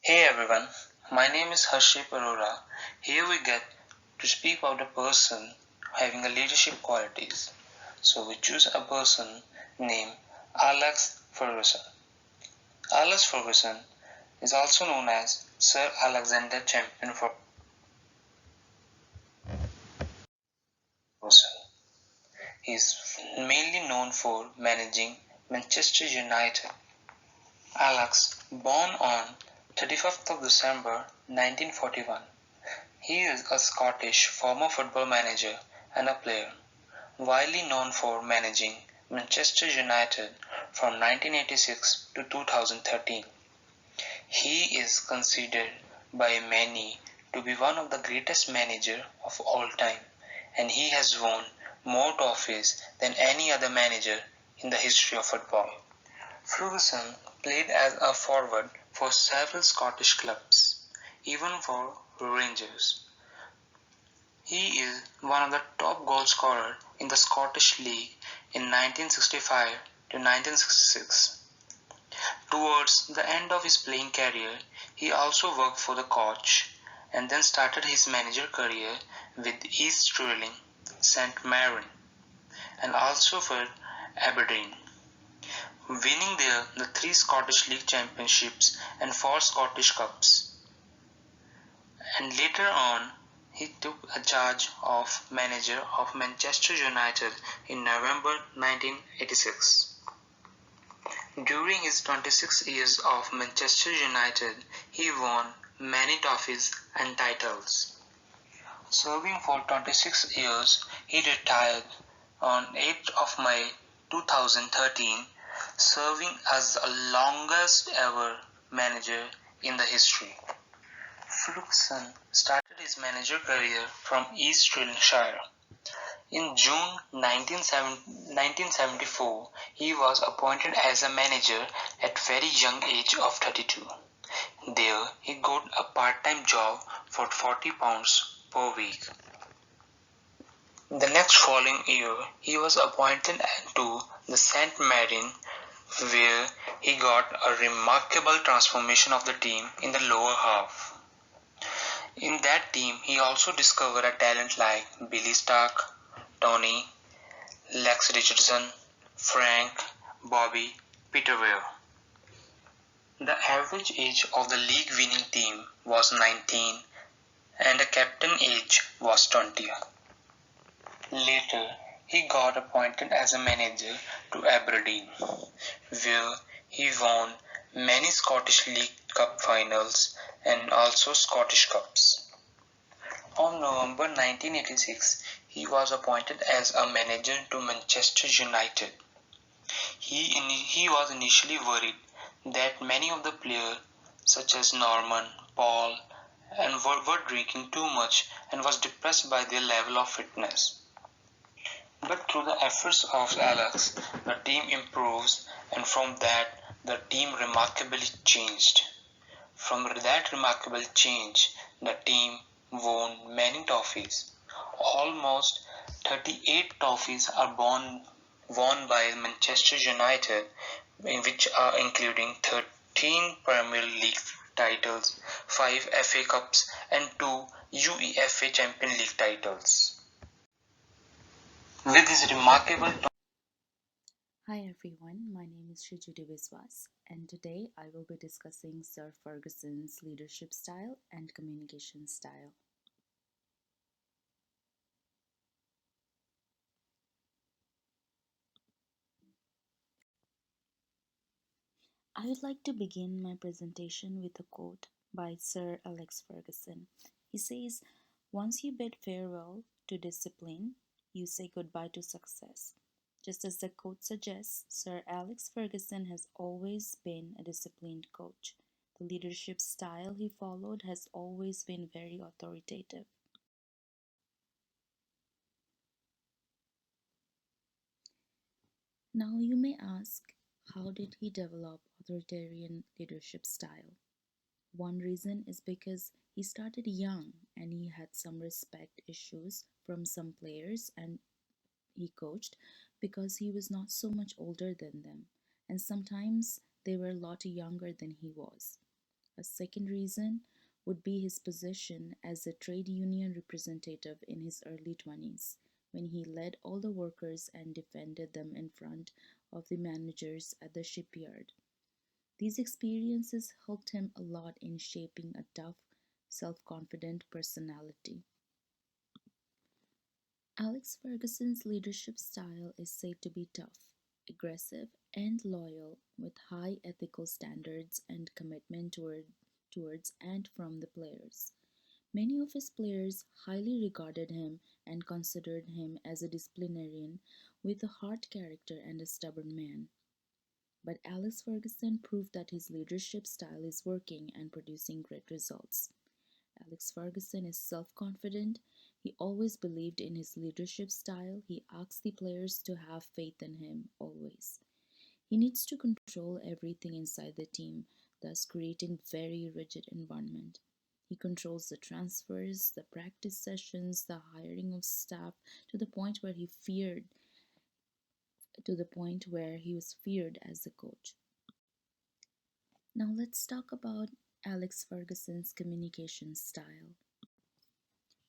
Hey everyone, my name is Harship Arora. Here we get to speak about a person having a leadership qualities. So we choose a person named Alex Ferguson. Alex Ferguson is also known as Sir Alexander Champion Ferguson. He is mainly known for managing Manchester United. Alex, born on 31st of December 1941, he is a Scottish former football manager and a player, widely known for managing Manchester United from 1986 to 2013. He is considered by many to be one of the greatest managers of all time, and he has won more trophies than any other manager in the history of football. Ferguson played as a forward for several Scottish clubs, even for Rangers. He is one of the top goal scorers in the Scottish League in 1965 to 1966. Towards the end of his playing career, he also worked for the coach and then started his manager career with East Stirling, St Mirren, and also for Aberdeen, winning there the three Scottish League Championships and four Scottish Cups. And later on, he took a charge of manager of Manchester United in November 1986. During his 26 years of Manchester United, he won many trophies and titles. Serving for 26 years, he retired on 8th of May 2013, serving as the longest ever manager in the history. Ferguson started his manager career from East Stirlingshire. In June 1974, he was appointed as a manager at very young age of 32. There, he got a part-time job for £40 per week. The next following year, he was appointed to the St Mirren, where he got a remarkable transformation of the team in the lower half. In that team, he also discovered a talent like Billy Stark, Tony, Lex Richardson, Frank, Bobby, Peter Weir. The average age of the league winning team was 19 and the captain age was 20. Later, he got appointed as a manager to Aberdeen, where he won many Scottish League Cup finals and also Scottish Cups. On November 1986, he was appointed as a manager to Manchester United. He was initially worried that many of the players, such as Norman, Paul, and were drinking too much and was depressed by their level of fitness. But through the efforts of Alex, the team improves, and from that, the team remarkably changed. From that remarkable change, the team won many trophies. Almost 38 trophies are won by Manchester United, in which are including 13 Premier League titles, 5 FA Cups, and 2 UEFA Champions League titles. With his remarkable Hi everyone, my name is Shriji Viswas, and today I will be discussing Sir Ferguson's leadership style and communication style. I would like to begin my presentation with a quote by Sir Alex Ferguson. He says, "Once you bid farewell to discipline, you say goodbye to success." Just as the quote suggests, Sir Alex Ferguson has always been a disciplined coach. The leadership style he followed has always been very authoritative. Now you may ask, how did he develop authoritarian leadership style? One reason is because he started young and he had some respect issues from some players and he coached because he was not so much older than them and sometimes they were a lot younger than he was. A second reason would be his position as a trade union representative in his early 20s, when he led all the workers and defended them in front of the managers at the shipyard. These experiences helped him a lot in shaping a tough, self confident personality. Alex Ferguson's leadership style is said to be tough, aggressive, and loyal, with high ethical standards and commitment towards and from the players. Many of his players highly regarded him and considered him as a disciplinarian with a hard character and a stubborn man. But Alex Ferguson proved that his leadership style is working and producing great results. Alex Ferguson is self confident. He always believed in his leadership style. He asks the players to have faith in him always. He needs to control everything inside the team, thus creating very rigid environment. He controls the transfers, the practice sessions, the hiring of staff to the point where he was feared as a coach. Now let's talk about Alex Ferguson's communication style.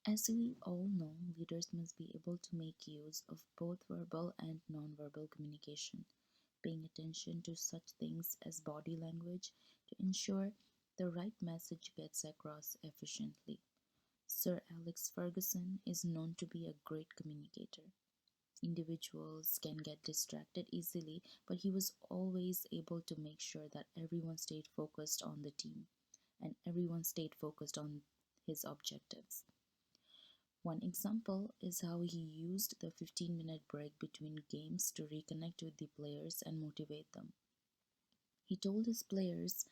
As we all know, leaders must be able to make use of both verbal and nonverbal communication, paying attention to such things as body language to ensure the right message gets across efficiently. Sir Alex Ferguson is known to be a great communicator. Individuals can get distracted easily, but he was always able to make sure that everyone stayed focused on the team and everyone stayed focused on his objectives. One example is how he used the 15-minute break between games to reconnect with the players and motivate them. He told his players,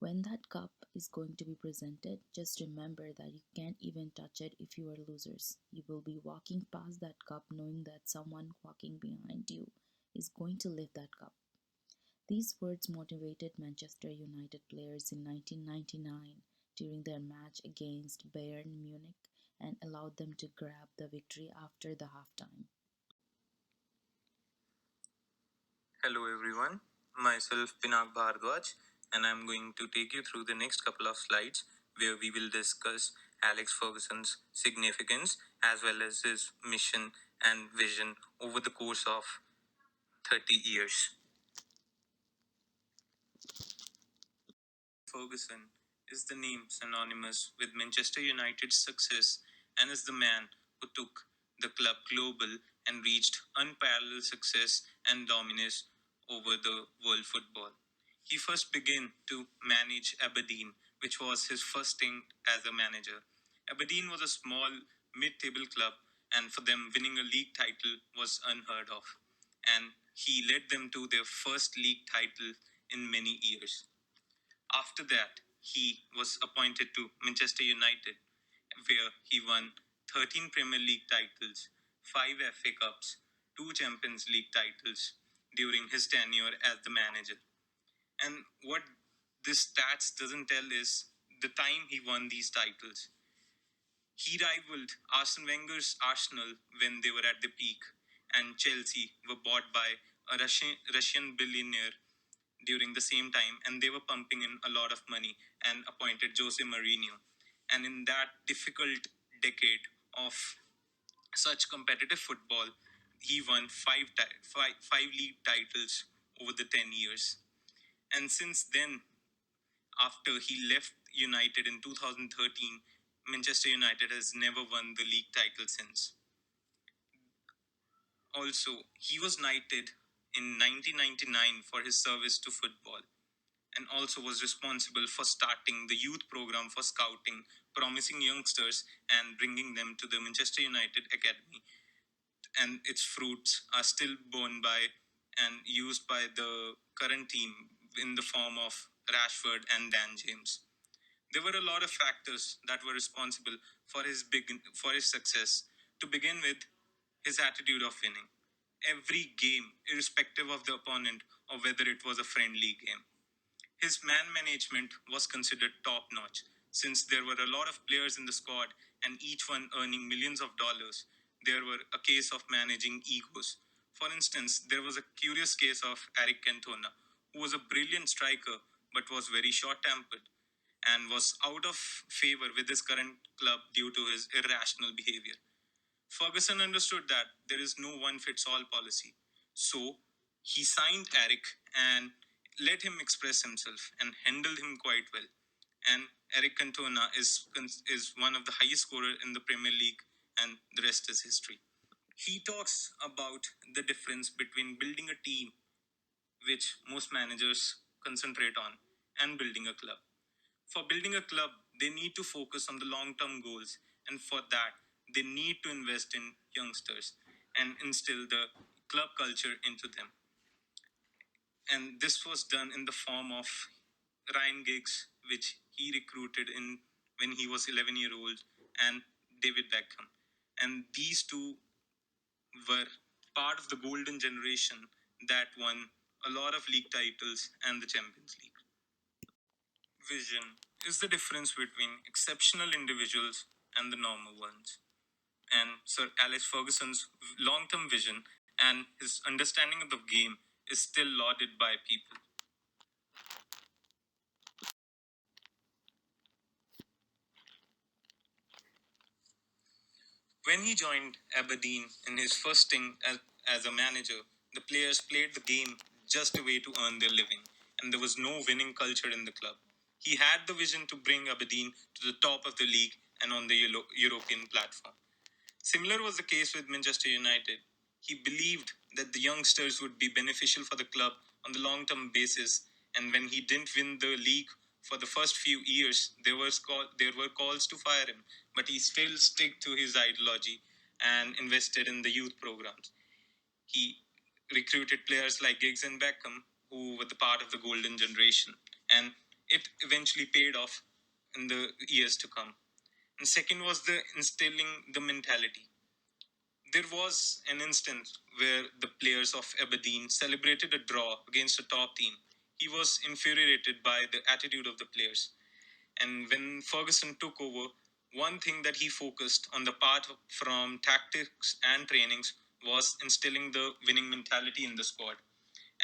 when that cup is going to be presented, just remember that you can't even touch it if you are losers. You will be walking past that cup knowing that someone walking behind you is going to lift that cup. These words motivated Manchester United players in 1999 during their match against Bayern Munich and allowed them to grab the victory after the halftime. Hello everyone, myself Pinak Bhardwaj, and I'm going to take you through the next couple of slides where we will discuss Alex Ferguson's significance as well as his mission and vision over the course of 30 years. Ferguson is the name synonymous with Manchester United's success and is the man who took the club global and reached unparalleled success and dominance over the world football. He first began to manage Aberdeen, which was his first stint as a manager. Aberdeen was a small mid-table club, and for them winning a league title was unheard of. And he led them to their first league title in many years. After that, he was appointed to Manchester United, where he won 13 Premier League titles, 5 FA Cups, 2 Champions League titles during his tenure as the manager. And what this stats doesn't tell is the time he won these titles. He rivaled Arsene Wenger's Arsenal when they were at the peak, and Chelsea were bought by a Russian billionaire during the same time, and they were pumping in a lot of money and appointed Jose Mourinho. And in that difficult decade of such competitive football, he won five league titles over the 10 years. And since then, after he left United in 2013, Manchester United has never won the league title since. Also, he was knighted in 1999 for his service to football and also was responsible for starting the youth program for scouting promising youngsters and bringing them to the Manchester United Academy. And its fruits are still borne by and used by the current team in the form of Rashford and Dan James. There were a lot of factors that were responsible for his success. To begin with, his attitude of winning. Every game, irrespective of the opponent or whether it was a friendly game. His man management was considered top notch, since there were a lot of players in the squad and each one earning millions of dollars. There were a case of managing egos. For instance, there was a curious case of Eric Cantona, who was a brilliant striker but was very short tempered. and was out of favor with his current club due to his irrational behavior. Ferguson understood that there is no one fits all policy. So he signed Eric and let him express himself and handled him quite well. And Eric Cantona is one of the highest scorer in the Premier League, and the rest is history. He talks about the difference between building a team, which most managers concentrate on, and building a club. For building a club, they need to focus on the long term goals, and for that, they need to invest in youngsters and instill the club culture into them. And this was done in the form of Ryan Giggs, which he recruited in when he was 11-year old, and David Beckham. And these two were part of the golden generation that won a lot of league titles and the Champions League. Vision is the difference between exceptional individuals and the normal ones. And Sir Alex Ferguson's long term vision and his understanding of the game is still lauded by people. When he joined Aberdeen in his first stint as a manager, the players played the game just a way to earn their living, and there was no winning culture in the club. He had the vision to bring Aberdeen to the top of the league and on the European platform. Similar was the case with Manchester United. He believed that the youngsters would be beneficial for the club on the long term basis, and when he didn't win the league for the first few years, there were calls to fire him, but he still stuck to his ideology and invested in the youth programs. He recruited players like Giggs and Beckham, who were the part of the golden generation, and it eventually paid off in the years to come. And second was the instilling the mentality. There was an instance where the players of Aberdeen celebrated a draw against a top team. He was infuriated by the attitude of the players. And when Ferguson took over, one thing that he focused on the part from tactics and trainings was instilling the winning mentality in the squad.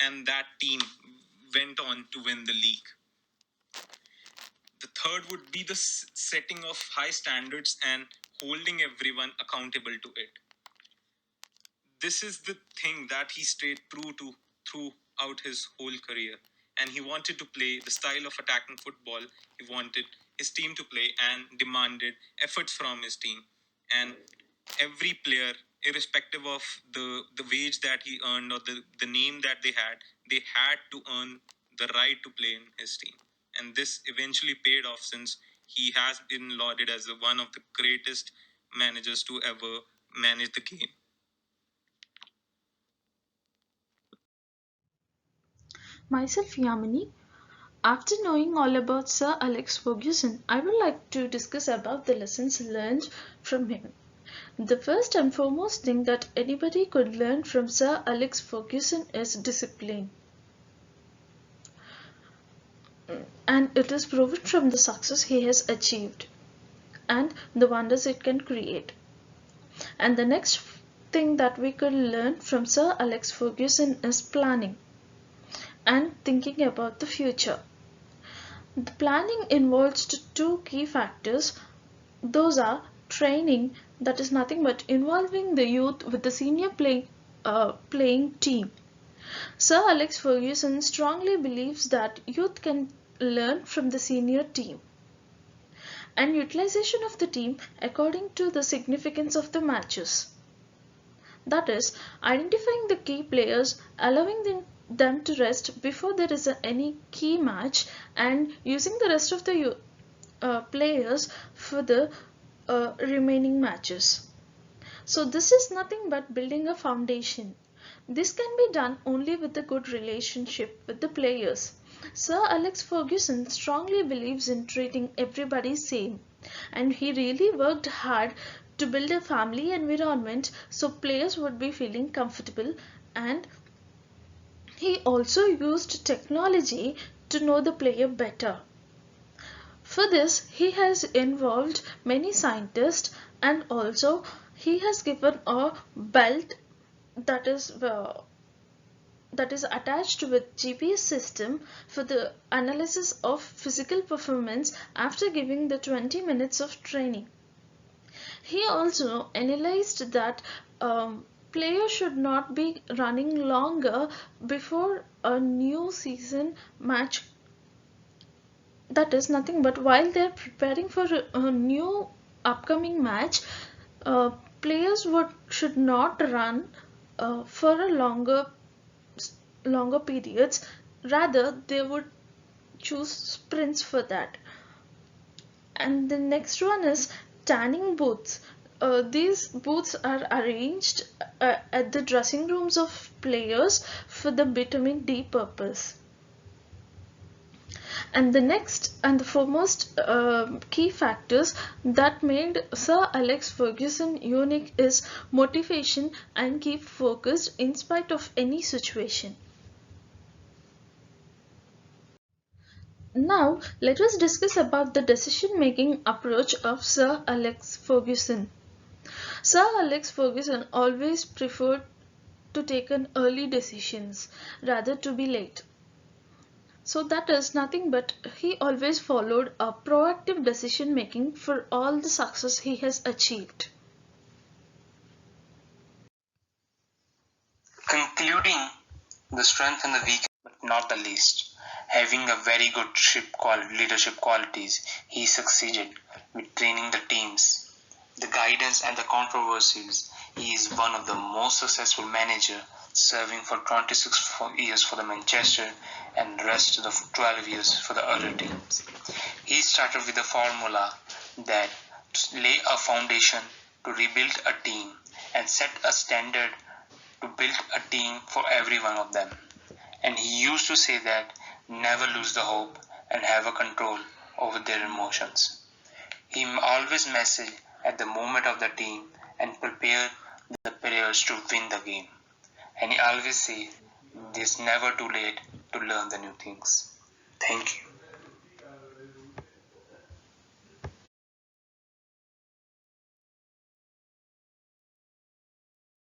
And that team went on to win the league. The third would be the setting of high standards and holding everyone accountable to it. This is the thing that he stayed true to throughout his whole career. And he wanted to play the style of attacking football he wanted his team to play and demanded efforts from his team. And every player, irrespective of the wage that he earned or the name that they had to earn the right to play in his team. And this eventually paid off since he has been lauded as one of the greatest managers to ever manage the game. Myself, Yamini. After knowing all about Sir Alex Ferguson, I would like to discuss about the lessons learned from him. The first and foremost thing that anybody could learn from Sir Alex Ferguson is discipline. And it is proven from the success he has achieved and the wonders it can create. And the next thing that we could learn from Sir Alex Ferguson is planning and thinking about the future. The planning involves two key factors. Those are training, that is nothing but involving the youth with the senior playing team. Sir Alex Ferguson strongly believes that youth can learn from the senior team, and utilization of the team according to the significance of the matches. That is, identifying the key players, allowing them to rest before there is any key match, and using the rest of the players for the remaining matches. So this is nothing but building a foundation. This can be done only with a good relationship with the players. Sir Alex Ferguson strongly believes in treating everybody same, and he really worked hard to build a family environment so players would be feeling comfortable, and he also used technology to know the player better. For this, he has involved many scientists, and also he has given a belt, that is that is attached with GPS system for the analysis of physical performance after giving the 20 minutes of training. He also analyzed that players should not be running longer before a new season match. That is nothing but while they're preparing for a new upcoming match, uh, players should not run for a longer periods. Rather, they would choose sprints for that. And the next one is tanning booths. These booths are arranged at the dressing rooms of players for the vitamin D purpose. And the next and the foremost key factors that made Sir Alex Ferguson unique is motivation and keep focused in spite of any situation. Now, let us discuss about the decision-making approach of Sir Alex Ferguson. Sir Alex Ferguson always preferred to take an early decisions rather to be late. So that is nothing but he always followed a proactive decision making for all the success he has achieved. Concluding, the strength and the weakness, but not the least. Having a very good leadership qualities, he succeeded with training the teams, the guidance and the controversies. He is one of the most successful manager, serving for 26 years for the Manchester and rest of the 12 years for the other teams. He started with a formula that lay a foundation to rebuild a team and set a standard to build a team for every one of them. And he used to say that never lose the hope and have a control over their emotions. He always messaged at the moment of the team and prepare the players to win the game. And he always say it's never too late to learn the new things. Thank you.